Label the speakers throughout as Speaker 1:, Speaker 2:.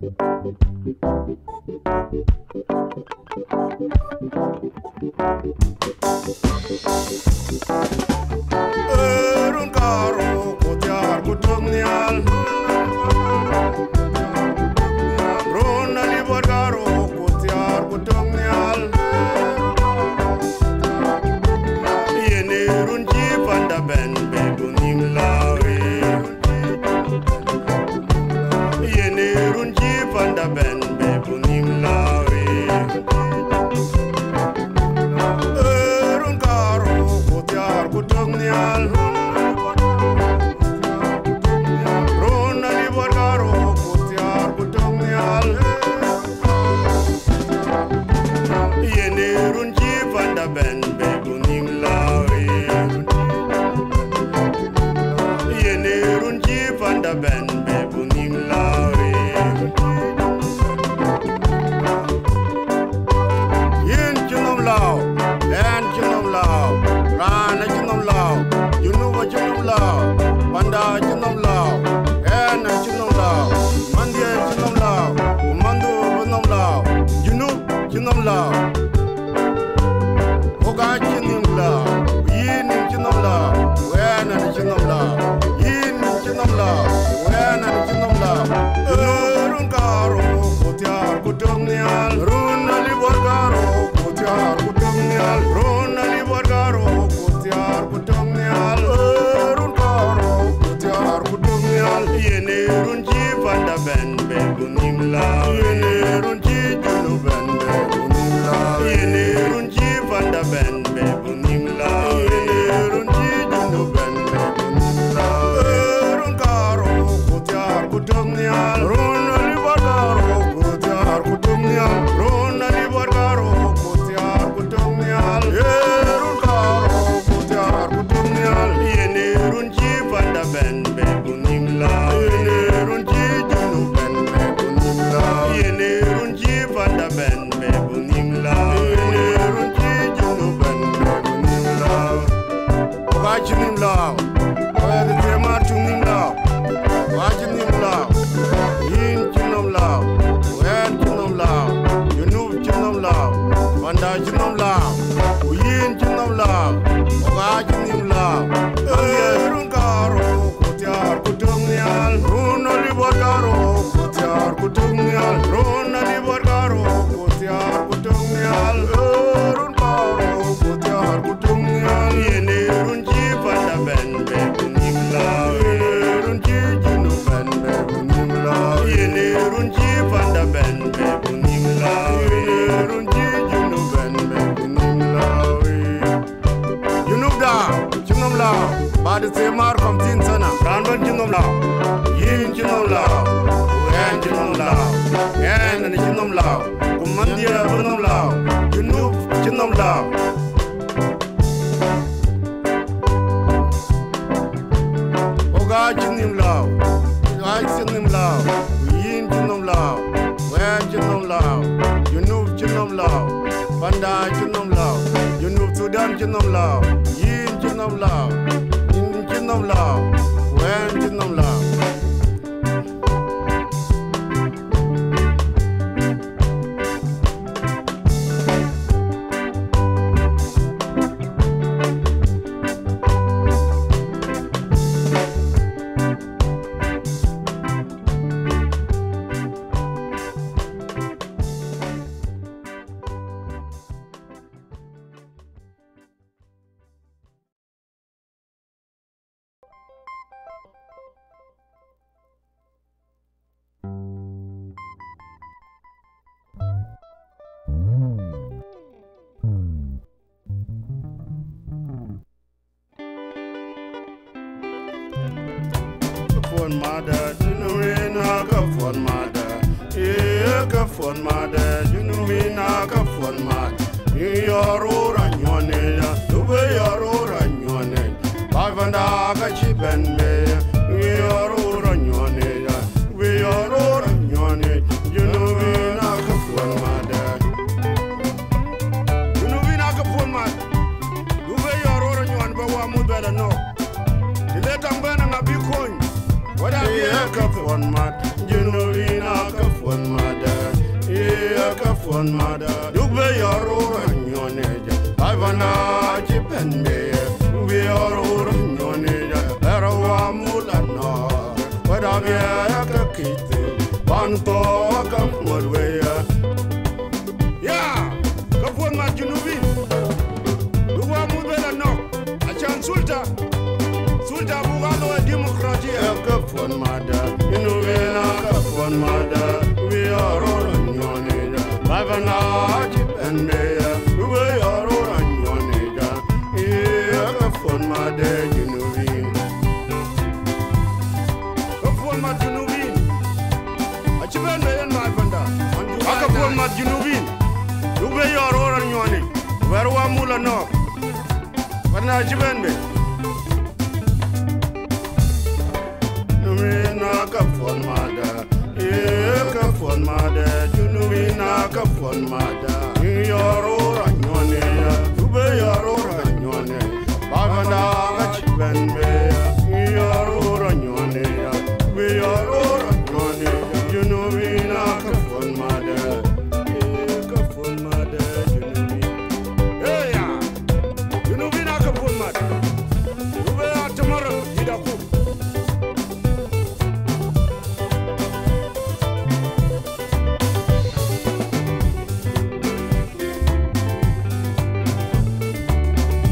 Speaker 1: Erun karo kotiar kutumnial Rona libor karo kotiar kutumnial Yene runji panda ben bebunim lawe Yene runji panda ben bebunim lawe Erun karo kotiar kutumnial Rona libor karo kotiar kutumnial Yene runji panda ben bebunim lawe Yene runji panda ben bebunim lawe Yin chinom lao Len chinom lao Rana chinom lao Yunuwa chinom lao Panda chinom lao Ena chinom lao Mandia chinom lao Umandu chinom lao Yunub chinom lao Oga chinom lao Yin chinom lao Wena chinom lao Yin chinom lao Wena chinom lao Erun karo kotiar kutumnial Runa libor karo kotiar kutumnial Runa libor karo kotiar kutumnial Erun karo kotiar kutumnial Yene runji panda ben bebunim lao Yene runji junu ben bebunim lao Yene runji panda ben bebunim lao Yene runji junu ben bebunim lao Erun karo kotiar kutumnial Runa libor karo kotiar kutumnial Runa libor karo kotiar kutumnial Erun karo kotiar kutumnial Yene runji panda ben bebunim lao Yene runji junu ben bebunim lao Yene runji panda ben bebunim lao Yene runji junu ben bebunim lao Oga chinim lao Oya de temar chunim lao Oga chinim lao Yin chinom lao Wen chinom lao Yunub chinom lao Panda chinom lao Yin chinom lao Oga chinim lao Erun karo kotiar kutumnial Runa libor karo kotiar kutumnial Runa libor karo kotiar kutumnial Erun karo kotiar kutumnial Yene runji panda ben bebunim lao Yene runji junu ben bebunim lao Yene runji panda ben bebunim lao Yene runji junu ben bebunim lao Yunub da chinom lao Badi semar kom tin sana Ranban chinom lao Yin chinom lao Wen chinom lao Yen ani chinom lao Kumandia chinom lao Yunub chinom lao Oga chinim lao Oga chinim lao Yin chinom lao Wen chinom lao Yunub chinom lao Panda chinom lao Yunub Sudan chinom lao Yin chinom lao Yin chinom lao Wen chinom lao phone mother. You be your own yon age. Ivana Jipenbe. We are all in yon age. Erawa Mulana. But I'm a kid. Banto Kamudwaya. Yeah. Kapon Majunubi. You want Mubela no. A chance Sulta. Sulta Bugalo Democracy. Kapon mother. You know, Kapon mother. We are all on your name. Ivana Jipenbe. We are all on your name. Yeah, Kapon mother. You know, Kapon Majunubi. Achibenbe and my funda. Kapon Majunubi. You be your own yoni. Where one mula no. But now Jibenbe. Numina Kapon mother. Yeah, Kapon mother. Junumina Kapon mother. Your own yoni. You be your own yoni. Bavana Jibenbe. Your own yoni. Be your own yoni. Junumina Kapon mother.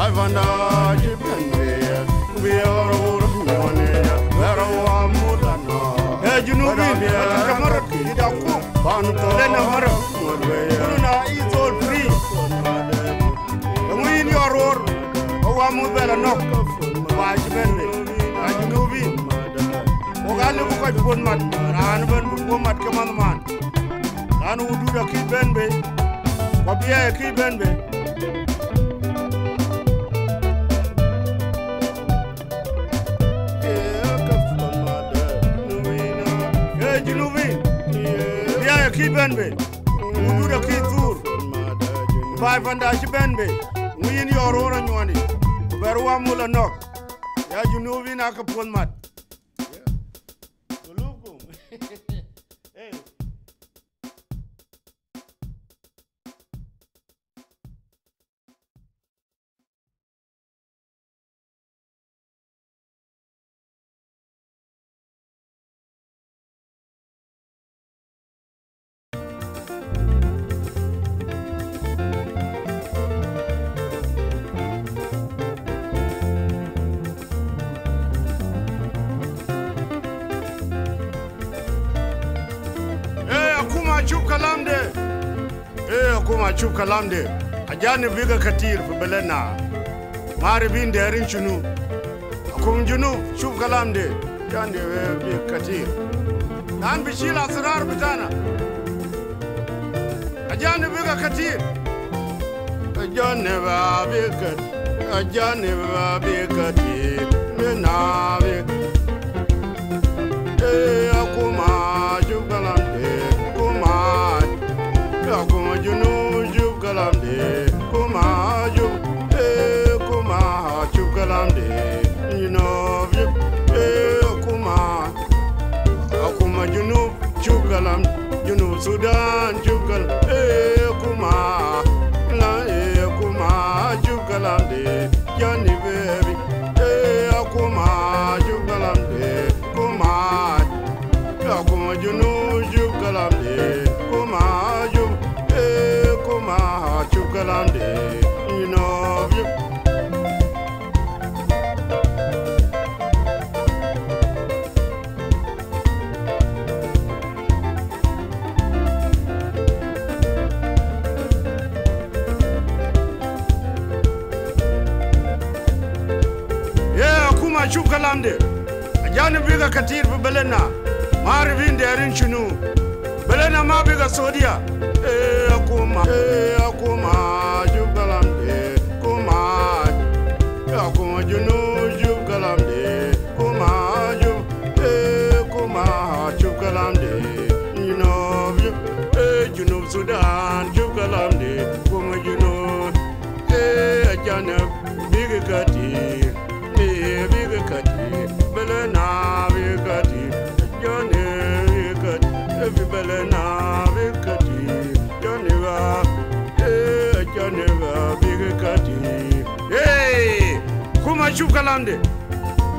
Speaker 1: Ivana Jipenbe, we are all on Vera Mulana. Hey, you know, Kamara, Idaku, Banto, Lenamara, Muruna is all free. And we in your roar, Owamubella knock, why Jipenbe, and you know, we Ogalu quite one man, and when we come at command man, and who do the key Benbe, or be a key Benbe. Benbe, we do the key tour. 500 Benbe, we in your own one. Very one mula knock. Yeah, you know, we knock upon mat. Hey. Kuma chuk kalamde ajani biga katir fi belena mari bin derin chunu akum junu chuk kalamde jani biga katir nan bishil asrar bitana ajani biga katir ajani biga katir na biga akuma chuk kalamde kuma junu Kalamde, Kuma Chukalamde, you know, Kuma Junu Chukalam, Junu Sudan Chukal, Kuma Chukalamde, Johnny baby, Kuma Chukalamde, Kuma Junu Chukalamde, Kuma Chukalamde, you know, yeah, Kuma Chukalamde, ajani biga katir fi belena, marivin derin chunu, belena ma biga sodia. Akuma Chukalamde, Kuma Junu Chukalamde, Kuma Chukalamde, you know, Junu Sudan Chukalamde, Kuma Junu, Jana Big Katir, Belena Big Katir, Johnny Big Katir, Belena Big Katir, Johnny. شوف كلام ده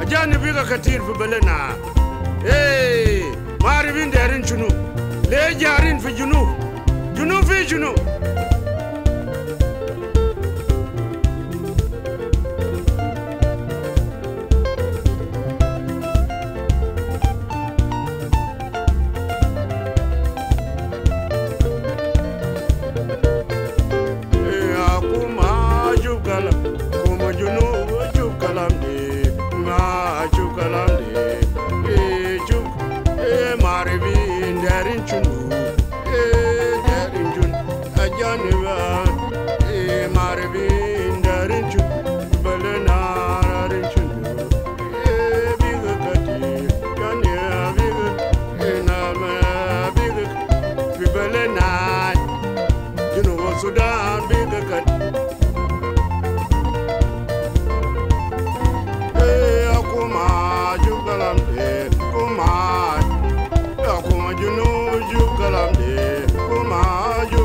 Speaker 1: أجانب بيقى كتير في بلدنا إيه ما عارفين دايرين شنو ليه جارين في جنوب جنوب في جنوب Sudan big cut. Akuma jugalam de kuma akuma junu jugalam de kuma ju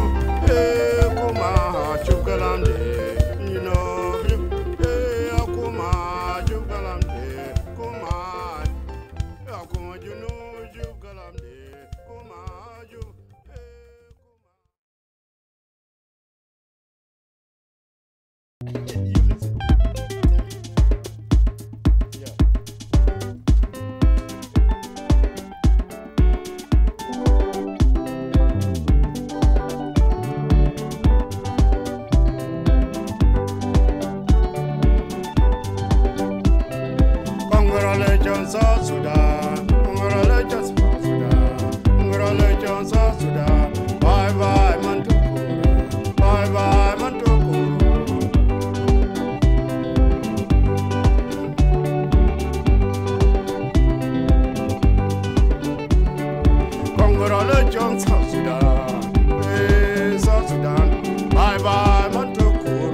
Speaker 1: kuma jugalam de you know akuma jugalam de kuma akuma junu jugalam de kuma ju Congratulations, South Sudan. Congratulations, South Sudan. Congratulations, South Sudan. Bye bye, Mantukuru. Bye bye, Mantukuru. Congratulations, South Sudan. Hey, South Sudan. Bye bye, Mantukuru.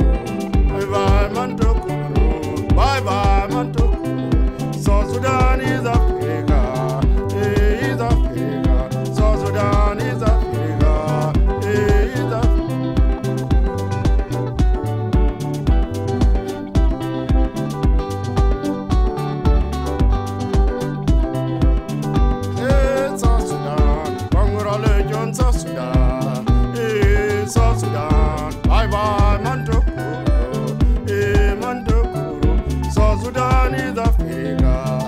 Speaker 1: Bye bye, Mantukuru. Bye bye, Mantukuru. South Sudan is Africa, is Africa. South Sudan is Africa, is Africa. Hey, South Sudan, congratulations, South Sudan. Hey, South Sudan, bye bye, Mantukuru. Hey, Mantukuru. South Sudan is Africa.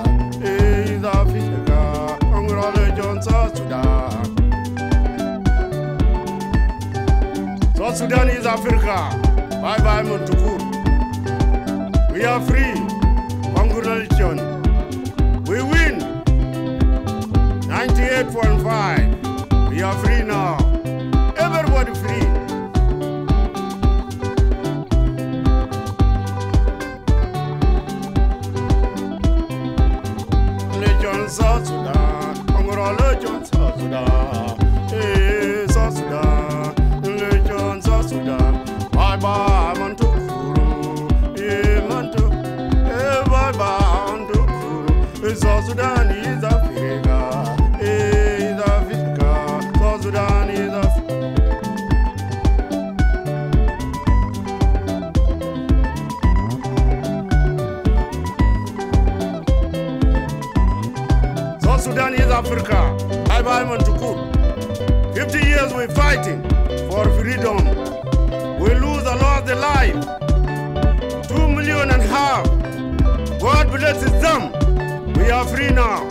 Speaker 1: South Sudan is Africa. Bye bye, Montukur. We are free. Congratulations. We win. 98.5. We are free now. Everybody free. Congratulations, South Sudan. Congratulations, South Sudan. Hey, South Sudan. Congratulations, South Sudan. Bye bye, Mantukuru. Hey, hey, bye bye, Mantukuru. Hey, South Sudan is Africa. Hey, is Africa. South Sudan is Africa. South Sudan is Africa. Bye bye, Mantukuru. 50 years we're fighting for freedom. We lose a lot of life. 2.5 million. God bless them. We are free now.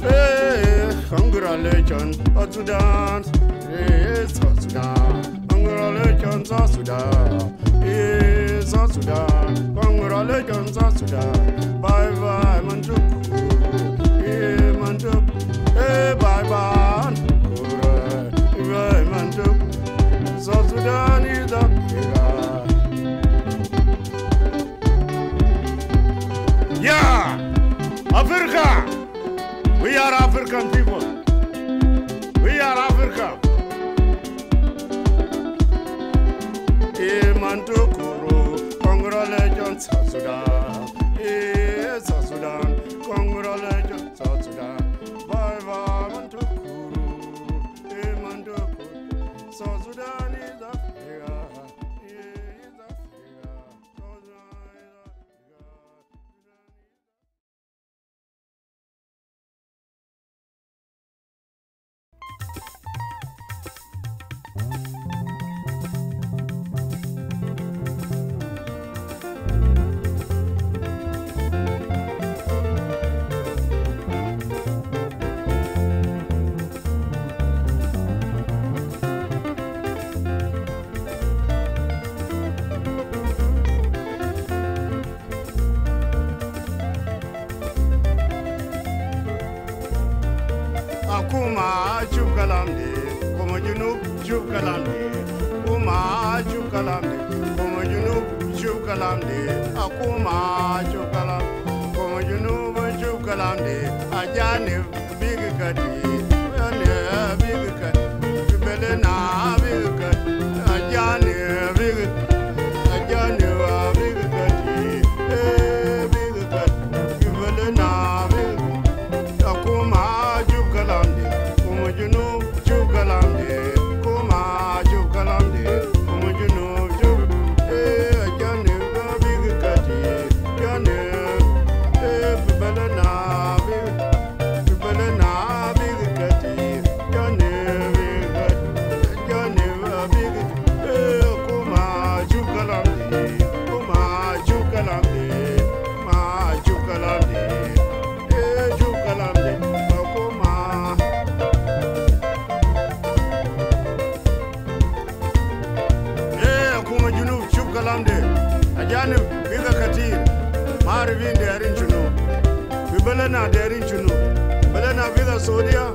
Speaker 1: Hey, congratulations, South Sudan. Hey, South Sudan. Congratulations, South Sudan. Hey, South Sudan. Congratulations, South Sudan. Bye bye, Mantukuru. Hey, Mantukuru. Hey, bye bye, Mantukuru. South Sudan is Africa. Yeah, Africa. We are African people. We are Africa. Hey, Mantukuru. Congratulations, South Sudan. Hey, South Sudan. Congratulations, South Sudan. Bye bye, Mantukuru. Hey, Mantukuru. South Sudan is Africa. Is Africa. Akuma chukalamde, como junub chukalamde. Akuma chukalamde, como junub chukalamde. Akuma chukalam, como junub chukalamde. Ajane big kati, ajane big kati. Belena big kati, ajane big, ajane big kati. Big kati, belena big. Akuma chukalamde, como junub chukalamde. Akuma chukalamde, como junub chuk. Ajane big kati, ajane belena big, belena big kati, ajane big kati, ajane big. Akuma chukalamde, akuma chukalamde, ma chukalamde. Chukalamde, akuma. Akuma junub chukalamde. Ajane biga katir. Marvin de arin junub. Bibelena de arin junub. Belena biga sodia.